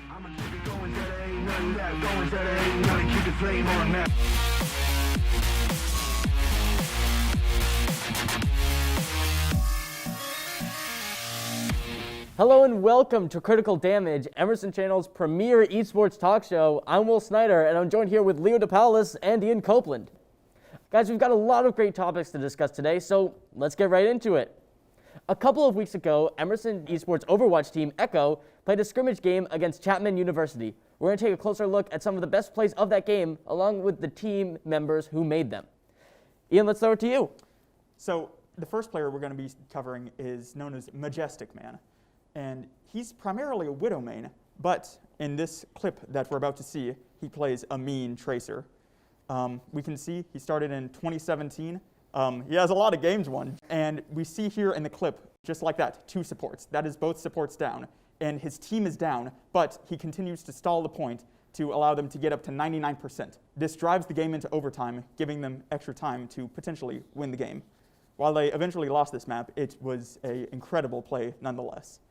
I'ma keep it going till there ain't nothing left. Going till there ain't nothing. Keep the flame on that. Hello and welcome to Critical Damage, Emerson Channel's premier esports talk show. I'm Will Snyder, and I'm joined here with Leo DePaulis and Ian Copeland. Guys, we've got a lot of great topics to discuss today, so let's get right into it. A couple of weeks ago, Emerson Esports Overwatch team Echo played a scrimmage game against Chapman University. We're going to take a closer look at some of the best plays of that game, along with the team members who made them. Ian, let's throw it to you. So the first player we're going to be covering is known as Majestic Man. And he's primarily a Widow main, but in this clip that we're about to see, he plays a mean Tracer. We can see he started in 2017. He has a lot of games won. And we see here in the clip, just like that, 2 supports. That is both supports down. And his team is down, but he continues to stall the point to allow them to get up to 99%. This drives the game into overtime, giving them extra time to potentially win the game. While they eventually lost this map, it was an incredible play nonetheless.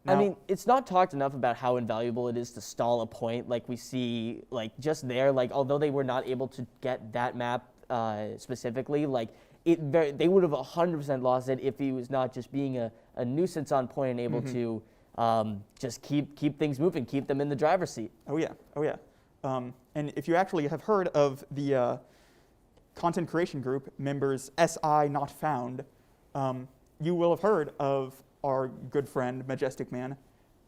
Now, I mean, it's not talked enough about how invaluable it is to stall a point. Like we see, like just there, like although they were not able to get that map specifically, like they would have 100% lost it if he was not just being a nuisance on point and able to just keep things moving, keep them in the driver's seat. Oh yeah. And if you actually have heard of the content creation group members SI Not Found, you will have heard of our good friend Majestic Man.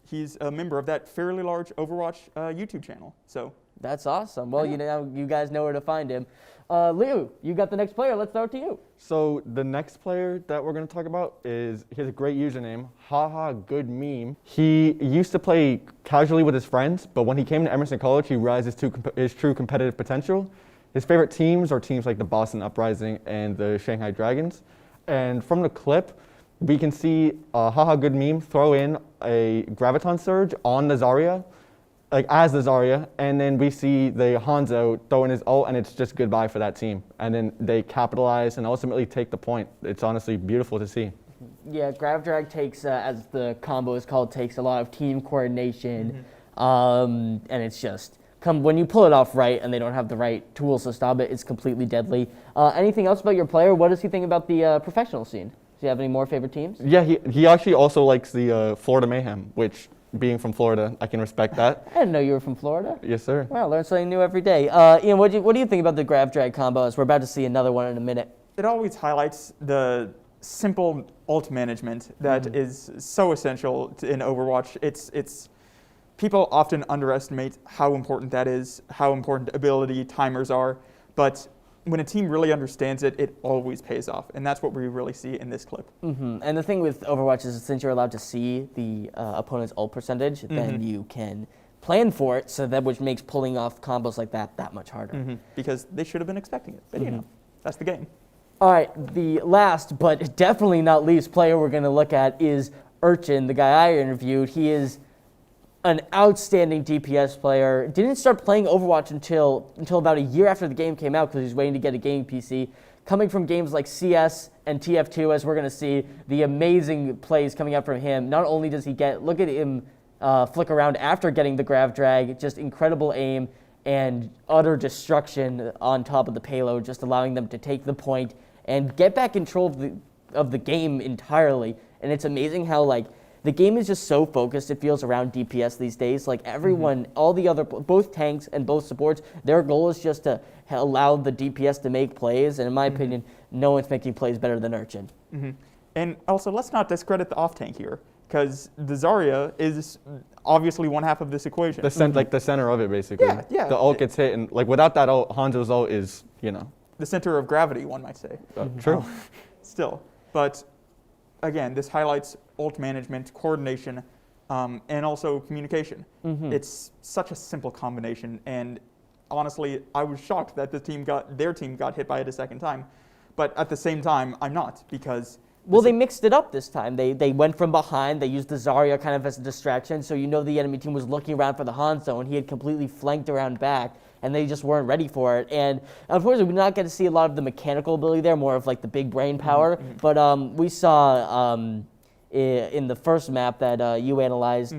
He's a member of that fairly large Overwatch YouTube channel. So that's awesome. Well, you guys know where to find him. Leo, you got the next player. Let's throw it to you. So the next player that we're going to talk about he has a great username, haha good meme. He used to play casually with his friends, but when he came to Emerson College, he realized his true competitive potential. His favorite teams are teams like the Boston Uprising and the Shanghai Dragons. And from the clip, we can see haha good meme throw in a graviton surge on the Zarya, like as the Zarya, and then we see the Hanzo throw in his ult, and it's just goodbye for that team. And then they capitalize and ultimately take the point. It's honestly beautiful to see. Yeah, Grav Drag takes, as the combo is called, takes a lot of team coordination, and it's just, when you pull it off right and they don't have the right tools to stop it, it's completely deadly. Anything else about your player? What does he think about the professional scene? Do you have any more favorite teams? Yeah, he actually also likes the Florida Mayhem, which, being from Florida, I can respect that. I didn't know you were from Florida. Yes, sir. Wow, learn something new every day. Ian, what do you think about the Grav Drag combos? We're about to see another one in a minute. it always highlights the simple ult management that is so essential in Overwatch. It's people often underestimate how important that is, how important ability timers are, but when a team really understands it, it always pays off, and that's what we really see in this clip. And the thing with Overwatch is since you're allowed to see the opponent's ult percentage, then you can plan for it, so that which makes pulling off combos like that much harder. Because they should have been expecting it, but you know, that's the game. All right, the last but definitely not least player we're going to look at is Urchin, the guy I interviewed. He is an outstanding DPS player. Didn't start playing Overwatch until about a year after the game came out because he was waiting to get a gaming PC. Coming from games like CS and TF2, as we're going to see, the amazing plays coming out from him. Not only does he look at him flick around after getting the grav drag, just incredible aim and utter destruction on top of the payload, just allowing them to take the point and get back control of the game entirely. And it's amazing how the game is just so focused, it feels, around DPS these days. Like everyone, all the other, both tanks and both supports, their goal is just to allow the DPS to make plays. And in my opinion, no one's making plays better than Urchin. And also, let's not discredit the off-tank here, because the Zarya is obviously one half of this equation. Like the center of it, basically. Yeah. The ult gets hit, and without that ult, Hanzo's ult is, the center of gravity, one might say. True. Still. But again, this highlights ult management, coordination, and also communication. It's such a simple combination, and honestly, I was shocked that their team got hit by it a second time. But at the same time, I'm not, because... Well, they mixed it up this time. They went from behind. They used the Zarya kind of as a distraction, so the enemy team was looking around for the Hanzo, and he had completely flanked around back, and they just weren't ready for it. And unfortunately, we did not get to see a lot of the mechanical ability there, more of the big brain power. But we saw in the first map that you analyzed,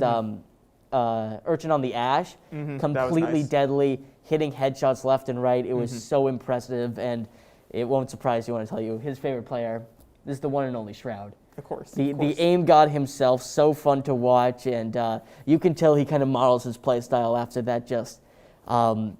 Urchin on the Ash, that was completely nice. deadly, hitting headshots left and right. It was so impressive, and it won't surprise you when I tell you his favorite player is the one and only Shroud. Of course. The aim god himself, so fun to watch, and you can tell he kind of models his play style after that, just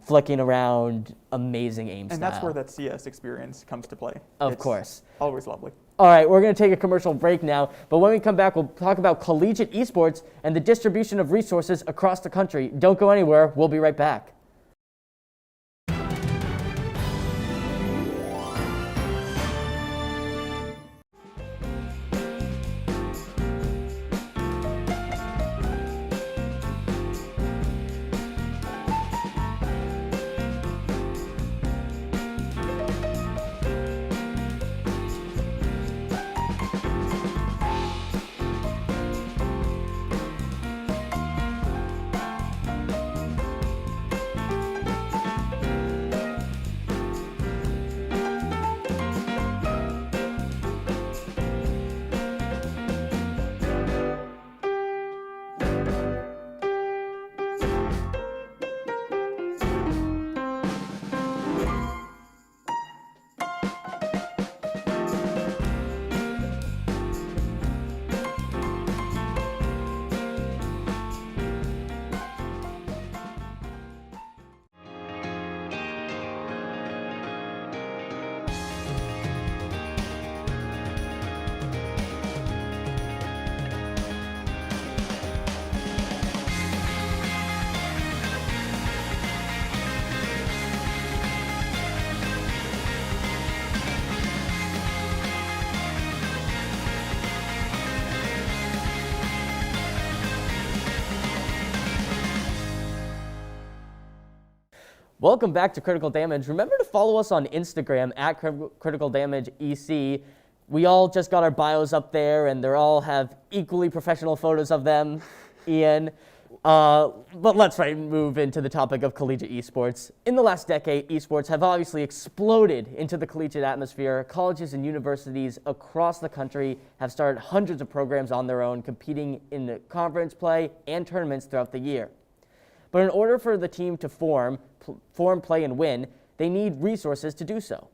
flicking around, amazing aim style. And that's where that CS experience comes to play. Of It's course. always lovely. All right, we're going to take a commercial break now, but when we come back, we'll talk about collegiate esports and the distribution of resources across the country. Don't go anywhere. We'll be right back. Welcome back to Critical Damage. Remember to follow us on Instagram at Critical Damage EC. We all just got our bios up there, and they all have equally professional photos of them, Ian. But let's move into the topic of collegiate esports. In the last decade, esports have obviously exploded into the collegiate atmosphere. Colleges and universities across the country have started hundreds of programs on their own, competing in conference play and tournaments throughout the year. But in order for the team to form, play, and win, they need resources to do so.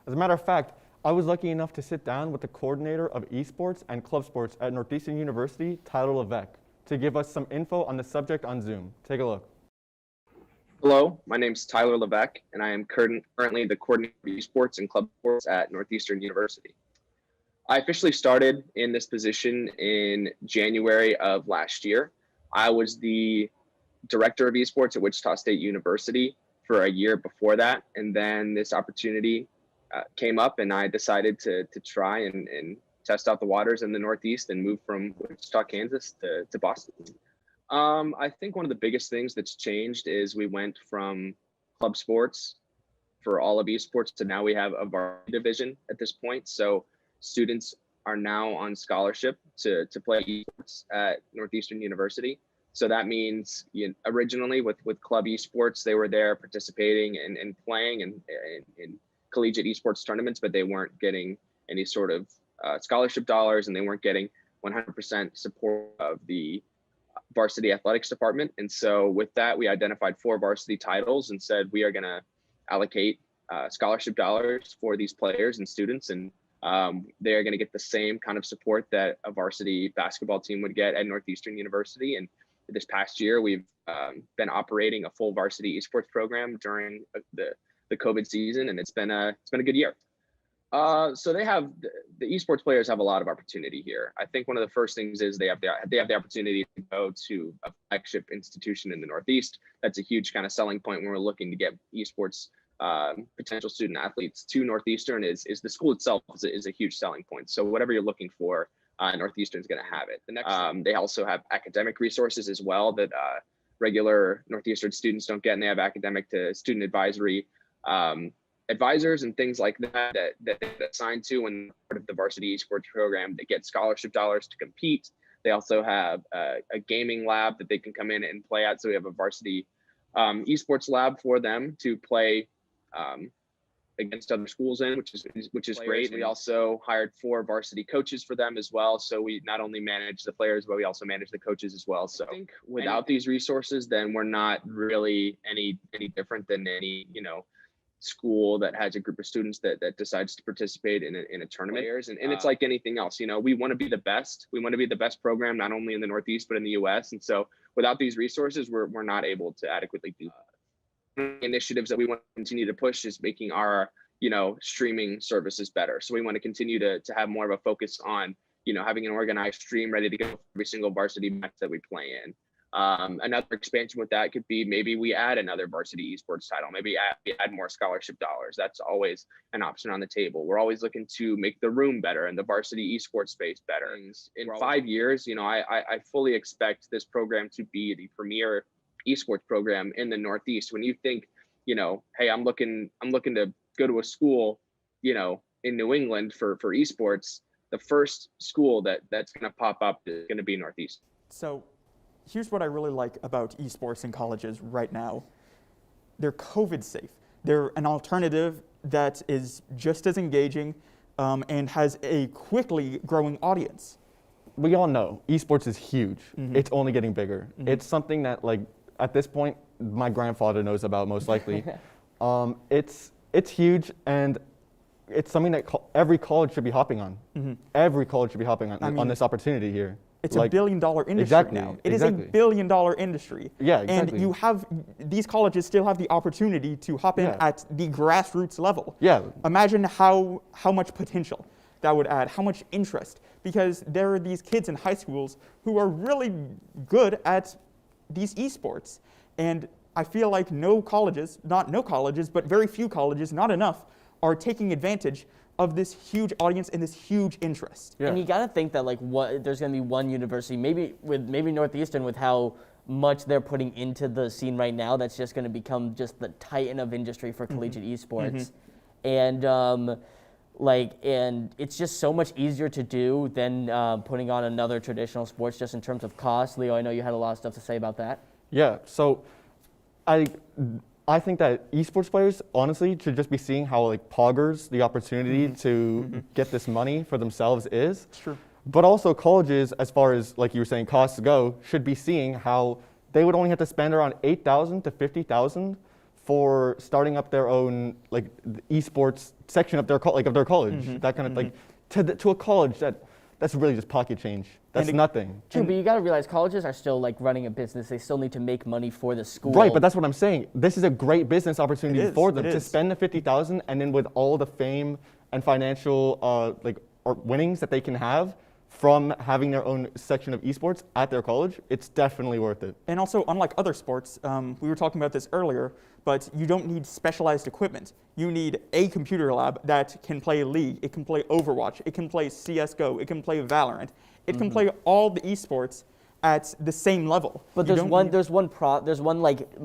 As a matter of fact, I was lucky enough to sit down with the coordinator of esports and club sports at Northeastern University, Tyler Levesque, to give us some info on the subject on Zoom. Take a look. Hello, my name is Tyler Levesque, and I am currently the coordinator of esports and club sports at Northeastern University. I officially started in this position in January of last year. I was the director of esports at Wichita State University for a year before that, and then this opportunity came up, and I decided to try and test out the waters in the Northeast and move from Wichita, Kansas to Boston. I think one of the biggest things that's changed is we went from club sports for all of esports to now we have a varsity division at this point. So students are now on scholarship to play esports at Northeastern University. So that means originally with club esports, they were there participating and playing in collegiate esports tournaments, but they weren't getting any sort of scholarship dollars, and they weren't getting 100% support of the varsity athletics department. And so with that, we identified 4 varsity titles and said we are going to allocate scholarship dollars for these players and students, and they're going to get the same kind of support that a varsity basketball team would get at Northeastern University. And this past year, we've been operating a full varsity esports program during the COVID season, and it's been a good year. So they have the esports players have a lot of opportunity here. I think one of the first things is they have the opportunity to go to a flagship institution in the Northeast. That's a huge kind of selling point when we're looking to get esports potential student athletes to Northeastern. Is the school itself is a huge selling point. So whatever you're looking for, Northeastern is going to have it. The next, they also have academic resources as well that regular Northeastern students don't get, and they have academic to student advisory advisors and things like that they get assigned to when part of the varsity esports program. They get scholarship dollars to compete. They also have a gaming lab that they can come in and play at. So we have a varsity esports lab for them to play against other schools in, which is great. We also hired 4 varsity coaches for them as well. So we not only manage the players, but we also manage the coaches as well. So I think without these resources, then we're not really any different than any, school that has a group of students that decides to participate in a tournament. And it's like anything else, we want to be the best. We want to be the best program, not only in the Northeast, but in the US. And so without these resources, we're not able to adequately do that. Initiatives that we want to continue to push is making our, streaming services better. So we want to continue to have more of a focus on, having an organized stream ready to go for every single varsity match that we play in. Another expansion with that could be maybe we add another varsity esports title, maybe add more scholarship dollars. That's always an option on the table. We're always looking to make the room better and the varsity esports space better. In 5 years, I fully expect this program to be the premier esports program in the Northeast. When you think, hey, I'm looking to go to a school, in New England for esports, the first school that's going to pop up is going to be Northeast. So here's what I really like about esports in colleges right now. They're COVID safe. They're an alternative that is just as engaging and has a quickly growing audience. We all know esports is huge. It's only getting bigger. It's something that, like, at this point, my grandfather knows about most likely. It's huge, and it's something that every college should be hopping on. Every college should be hopping on this opportunity here. It's a billion-dollar industry now. It is a billion-dollar industry. Yeah, exactly. And these colleges still have the opportunity to hop in at the grassroots level. Yeah. Imagine how much potential that would add, how much interest, because there are these kids in high schools who are really good at these esports. And I feel like but very few colleges, not enough, are taking advantage of this huge audience and this huge interest. Yeah. And you got to think that there's going to be one university, maybe Northeastern, with how much they're putting into the scene right now, that's just going to become just the titan of industry for collegiate esports. And and it's just so much easier to do than putting on another traditional sports, just in terms of cost. Leo, I know you had a lot of stuff to say about that. Yeah. So I think that esports players, honestly, should just be seeing how, poggers the opportunity to get this money for themselves is. True. But also colleges, as far as, like you were saying, costs go, should be seeing how they would only have to spend around $8,000 to $50,000 for starting up their own, the esports section of their college. That kind of, to a college that's really just pocket change. That's nothing. True, but you got to realize colleges are still running a business. They still need to make money for the school. Right, but that's what I'm saying. This is a great business opportunity for them to spend the $50,000, and then with all the fame and financial winnings that they can have from having their own section of esports at their college, it's definitely worth it. And also, unlike other sports, we were talking about this earlier, but you don't need specialized equipment. You need a computer lab that can play League, it can play Overwatch, it can play CSGO, it can play Valorant, it can play all the esports at the same level. But there's one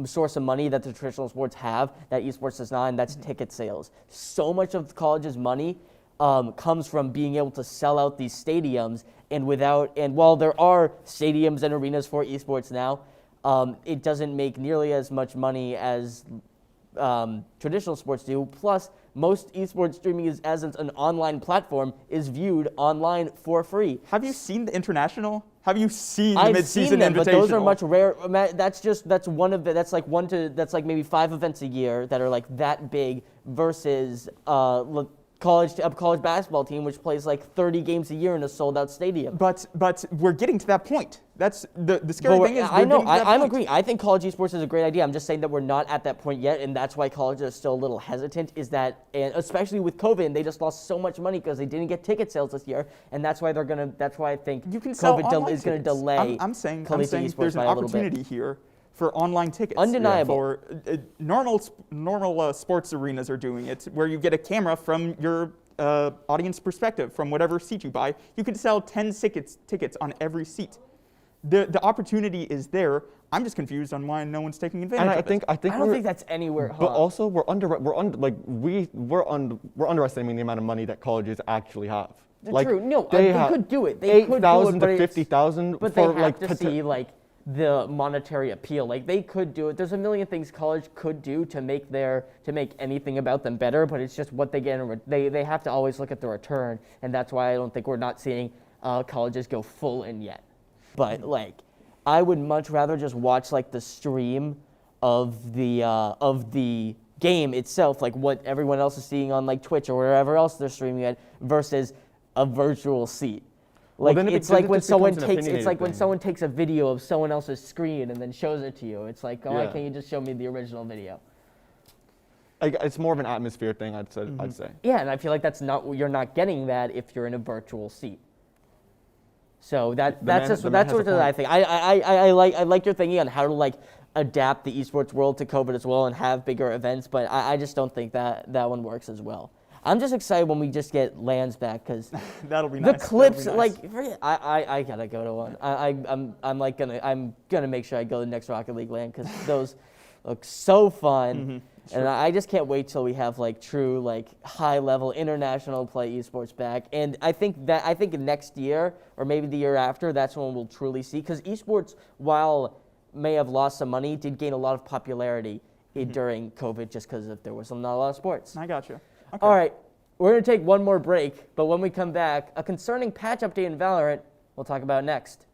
source of money that the traditional sports have that esports does not, and that's ticket sales. So much of the college's money comes from being able to sell out these stadiums, and while there are stadiums and arenas for esports now, it doesn't make nearly as much money as traditional sports do. Plus, most esports streaming as an online platform is viewed online for free. Have you seen the international? Have you seen the mid-season invitational? But those are much rare. That's like maybe 5 events a year that are that big versus college basketball team, which plays 30 games a year in a sold-out stadium. But we're getting to that point. That's the scary thing is. I'm agreeing. I think college esports is a great idea. I'm just saying that we're not at that point yet, and that's why colleges are still a little hesitant. And especially with COVID, they just lost so much money because they didn't get ticket sales this year, and that's why That's why I think COVID is going to delay. I'm saying esports there's an by a little opportunity bit. Here for online tickets. Undeniable. For normal sports arenas are doing it, where you get a camera from your audience perspective, from whatever seat you buy. You can sell 10 tickets on every seat. The opportunity is there. I'm just confused on why no one's taking advantage of it. I don't think that's anywhere. But also, we're underestimating the amount of money that colleges actually have. True. No, they could do it. They could do it, $8,000 to $50,000. But they have to see the monetary appeal. Like, they could do it. There's a million things college could do to make anything about them better, but it's just what they get. They have to always look at the return, and that's why I don't think we're not seeing colleges go full in yet. But like, I would much rather just watch like the stream of the game itself, like what everyone else is seeing on like Twitch or wherever else they're streaming it, versus a virtual seat. Like, well, it's like when someone takes a video of someone else's screen and then shows it to you. It's like, why can't you just show me the original video? It's more of an atmosphere thing, I'd say. Yeah, and I feel like you're not getting that if you're in a virtual seat. So that's what I think. I like your thinking on how to like adapt the esports world to COVID as well and have bigger events, but I just don't think that one works as well. I'm just excited when we just get LANs back, because that'll be the nice. clips, Nice. like, I gotta go to one. I'm gonna make sure I go to the next Rocket League LAN, because those look so fun, and I just can't wait till we have like true like high level international play esports back. And I think next year or maybe the year after, that's when we'll truly see, because esports, while may have lost some money, did gain a lot of popularity during COVID, just because there was not a lot of sports. I got you. Okay. All right, we're going to take one more break, but when we come back, a concerning patch update in Valorant we'll talk about next.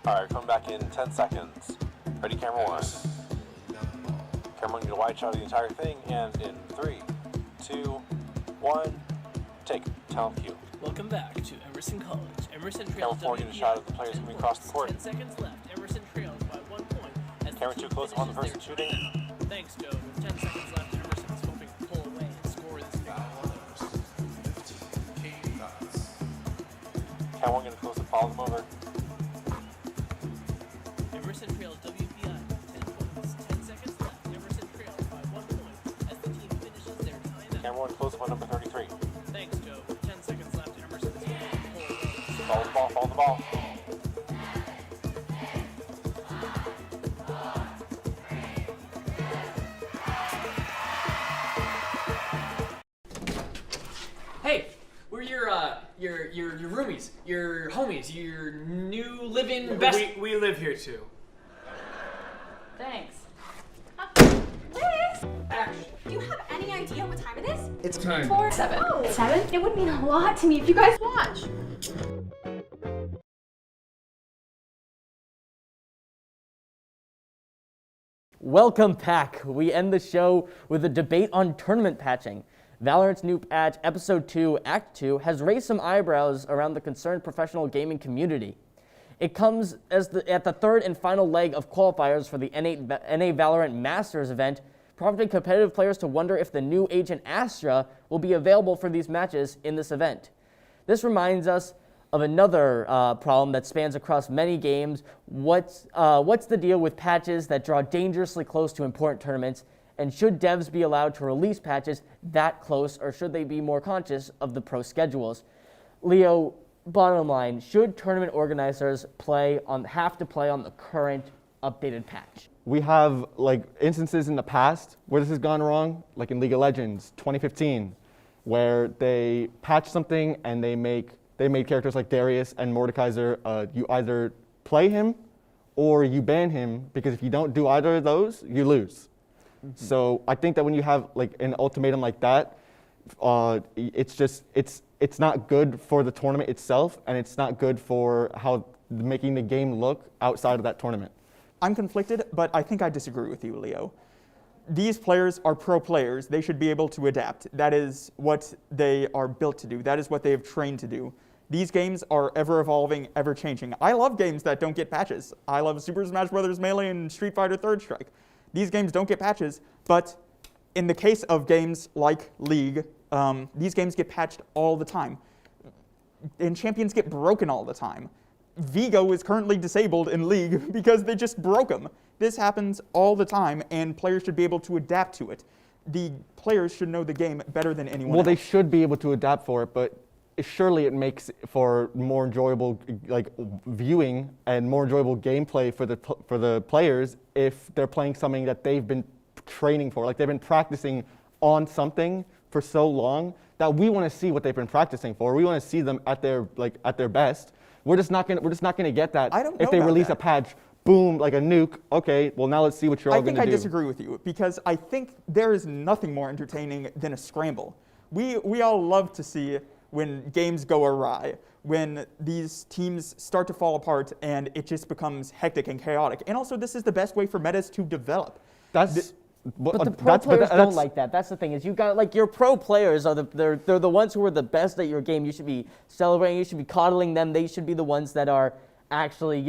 All right, come back in 10 seconds. Ready, camera one. Camera one, get a wide shot of the entire thing, and in 3, 2, 1, take talent cue. Welcome back to Emerson College. Emerson Camera trails 4, get a shot of the players coming across the court. 10 seconds left. Emerson trails by 1 point. As Camera the 2 team close on the finishes person their shooting. timeout. Thanks, Joe. With 10 seconds left, Emerson is hoping to pull away and score this game. Camera 1, get a close up, follow them over. Emerson trails WPI 10 points. 10 seconds left. Emerson trails by 1 point as the team finishes their timeout. Camera 1, close up on number 33. Thanks, Joe. With 10 seconds left, Emerson is hoping to pull away. Follow the ball, follow the ball. Hey, we're your roomies, your homies, your new living best. We live here too. Thanks. Liz! Do you have any idea what time it is? It's time. 7. Oh. 7? It would mean a lot to me if you guys watch. Welcome back. We end the show with a debate on tournament patching. Valorant's new patch, Episode 2, Act 2, has raised some eyebrows around the concerned professional gaming community. It comes at the third and final leg of qualifiers for the NA Valorant Masters event, prompting competitive players to wonder if the new agent Astra will be available for these matches in this event. This reminds us of another problem that spans across many games. What's the deal with patches that draw dangerously close to important tournaments? And should devs be allowed to release patches that close, or should they be more conscious of the pro schedules? Leo, bottom line, should tournament organizers have to play on the current updated patch? We have like instances in the past where this has gone wrong, like in League of Legends 2015, where they patch something and they made characters like Darius and Mordekaiser, you either play him or you ban him, because if you don't do either of those, you lose. So I think that when you have like an ultimatum like that, it's not good for the tournament itself, and it's not good for how making the game look outside of that tournament. I'm conflicted, but I think I disagree with you, Leo. These players are pro players. They should be able to adapt. That is what they are built to do. That is what they have trained to do. These games are ever evolving, ever changing. I love games that don't get patches. I love Super Smash Bros. Melee and Street Fighter Third Strike. These games don't get patches, but in the case of games like League, these games get patched all the time. And champions get broken all the time. Vigo is currently disabled in League because they just broke him. This happens all the time, and players should be able to adapt to it. The players should know the game better than anyone else. Well, they should be able to adapt for it, but surely it makes for more enjoyable viewing and more enjoyable gameplay for the players if they're playing something that they've been training for. Like they've been practicing on something for so long that we want to see what they've been practicing for. We want to see them at their best. We're just not gonna get that I don't if know they about release that. a patch, boom, like a nuke. Okay, well now let's see what you're all I think gonna I do. disagree with you because I think there is nothing more entertaining than a scramble. We all love to see when games go awry, when these teams start to fall apart and it just becomes hectic and chaotic. And also, this is the best way for metas to develop. That's But the pro players don't like that. That's the thing. Is you got like your pro players are they're the ones who are the best at your game. You should be celebrating. You should be coddling them. They should be the ones that are actually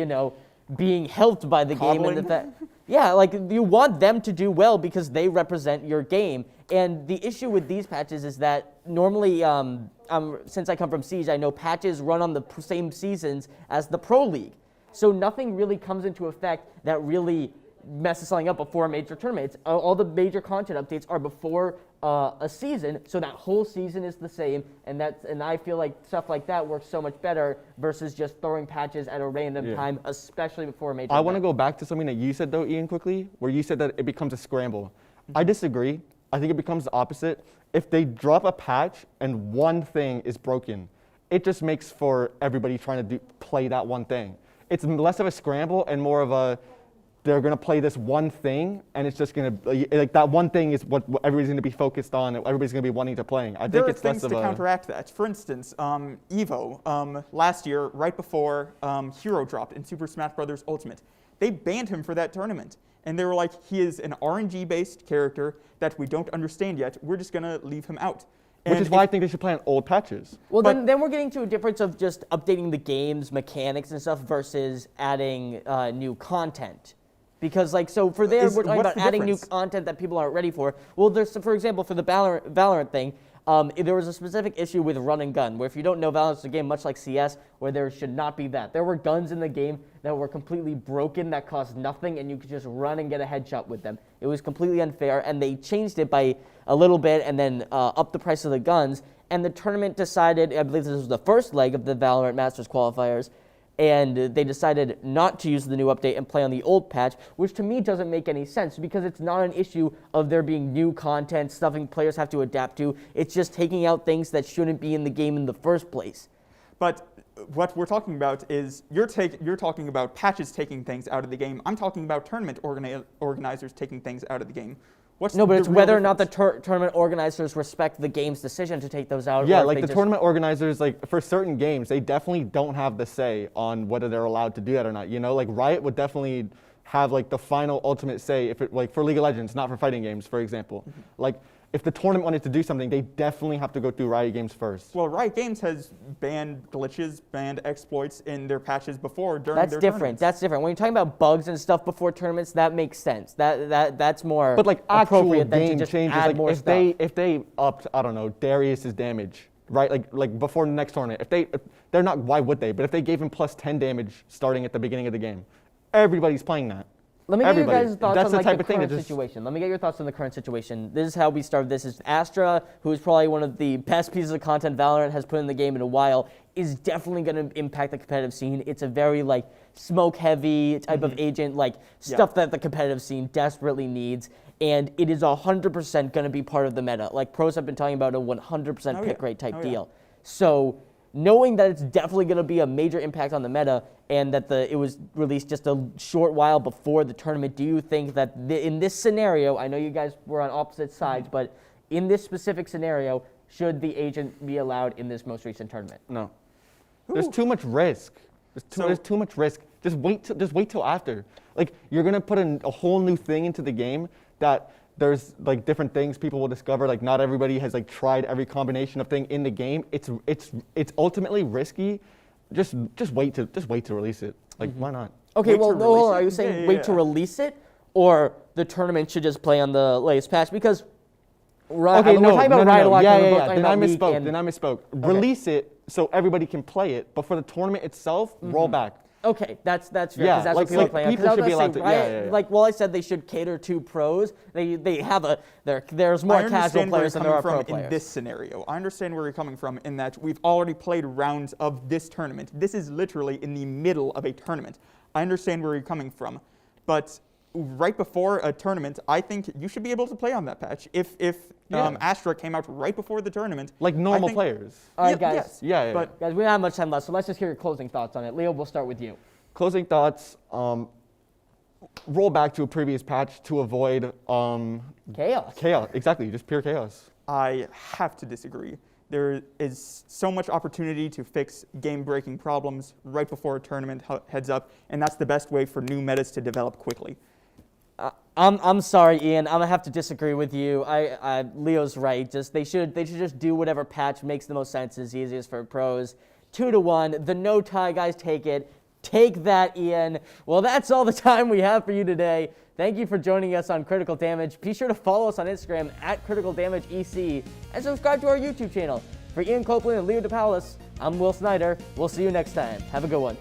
being helped by the game and Coddling? yeah, like you want them to do well because they represent your game. And the issue with these patches is that normally, since I come from Siege, I know patches run on the same seasons as the Pro League. So nothing really comes into effect that really messes something up before a major tournament. All the major content updates are before a season, so that whole season is the same, and I feel like stuff like that works so much better versus just throwing patches at a random time, especially before a major I want to event. go back to something that you said though, Ian, quickly, where you said that it becomes a scramble. I disagree. I think it becomes the opposite. If they drop a patch and one thing is broken, it just makes for everybody trying to play that one thing. It's less of a scramble and more of a they're going to play this one thing, and it's just going to, like, that one thing is what everybody's going to be focused on, and everybody's going to be wanting to playing. I There think are it's less things of to a... counteract that. For instance, Evo, last year, right before Hero dropped in Super Smash Bros. Ultimate, they banned him for that tournament. And they were like, he is an RNG-based character that we don't understand yet. We're just going to leave him out. Which is why I think they should play on old patches. Well, then we're getting to a difference of just updating the game's mechanics and stuff versus adding new content. Because, like, so for there, we're talking what's about the adding new difference? content that people aren't ready for. Well, there's, for example, for the Valorant thing, there was a specific issue with run and gun, where if you don't know, Valorant's a game much like CS, where there should not be that. There were guns in the game that were completely broken, that cost nothing, and you could just run and get a headshot with them. It was completely unfair, and they changed it by a little bit and then upped the price of the guns. And the tournament decided, I believe this was the first leg of the Valorant Masters qualifiers, and they decided not to use the new update and play on the old patch, which to me doesn't make any sense because it's not an issue of there being new content, stuffing players have to adapt to. It's just taking out things that shouldn't be in the game in the first place. But what we're talking about is you're talking about patches taking things out of the game. I'm talking about tournament organizers taking things out of the game. No, but it's real whether or not the difference? tournament organizers respect the game's decision to take those out. Yeah, or if like they the just- tournament organizers, like for certain games, they definitely don't have the say on whether they're allowed to do that or not. You know, like Riot would definitely have like the final ultimate say if it, like for League of Legends, not for fighting games, for example. Like if the tournament wanted to do something, they definitely have to go through Riot Games first. Well, Riot Games has banned glitches, banned exploits in their patches before during That's their different. tournaments. That's different. When you're talking about bugs and stuff before tournaments, that makes sense. That's more But like actual appropriate than to game just changes, add like more if stuff. they upped, I don't know, Darius's damage, right? Like before the next tournament, if they're not, why would they? But if they gave him plus 10 damage starting at the beginning of the game, everybody's playing that. Let me get your Everybody. guys' thoughts That's on the like type the of thing that current just- situation. Let me get your thoughts on the current situation. This is how we started. This is Astra, who is probably one of the best pieces of content Valorant has put in the game in a while, is definitely going to impact the competitive scene. It's a very like smoke-heavy type of agent, like stuff that the competitive scene desperately needs. And it is 100% going to be part of the meta. Like pros have been talking about a 100% pick rate type deal. So knowing that it's definitely going to be a major impact on the meta and that it was released just a short while before the tournament, do you think that in this scenario, I know you guys were on opposite sides, but in this specific scenario, should the agent be allowed in this most recent tournament? No. There's too much risk. There's too much risk. Just wait till after. Like you're gonna put a whole new thing into the game that there's like different things people will discover. Like not everybody has like tried every combination of thing in the game. It's ultimately risky. Just wait to release it. Like why not? Okay, Wait well, to no, release hold on. it? Are you saying Yeah, wait to release it, or the tournament should just play on the latest patch? Because we're talking about Riot a lot. Yeah, because we're both yeah. talking Then I about League misspoke. and- Then I misspoke. Release it so everybody can play it, but for the tournament itself, roll back. Okay, that's fair, because Yeah, that's like- what people are like, playing on. 'Cause people I was should be gonna allowed say, to- Riot, yeah, yeah. like, while I said they should cater to pros, they have there's more I casual understand where you're players than there are coming pro from players. in this scenario. I understand where you're coming from in that we've already played rounds of this tournament. This is literally in the middle of a tournament. I understand where you're coming from, but right before a tournament, I think you should be able to play on that patch. If Astra came out right before the tournament, Like normal players. All right, guys. Yes. Yeah. But Guys, we don't have much time left, so let's just hear your closing thoughts on it. Leo, we'll start with you. Closing thoughts. Roll back to a previous patch to avoid Chaos. chaos. Exactly, just pure chaos. I have to disagree. There is so much opportunity to fix game-breaking problems right before a tournament heads up, and that's the best way for new metas to develop quickly. I'm sorry, Ian. I'm gonna have to disagree with you. Leo's right. They should just do whatever patch makes the most sense, is easiest for pros. 2-1. The no tie guys take it. Take that, Ian. Well, that's all the time we have for you today. Thank you for joining us on Critical Damage. Be sure to follow us on Instagram at Critical Damage EC and subscribe to our YouTube channel. For Ian Copeland and Leo DePaulis, I'm Will Snyder. We'll see you next time. Have a good one.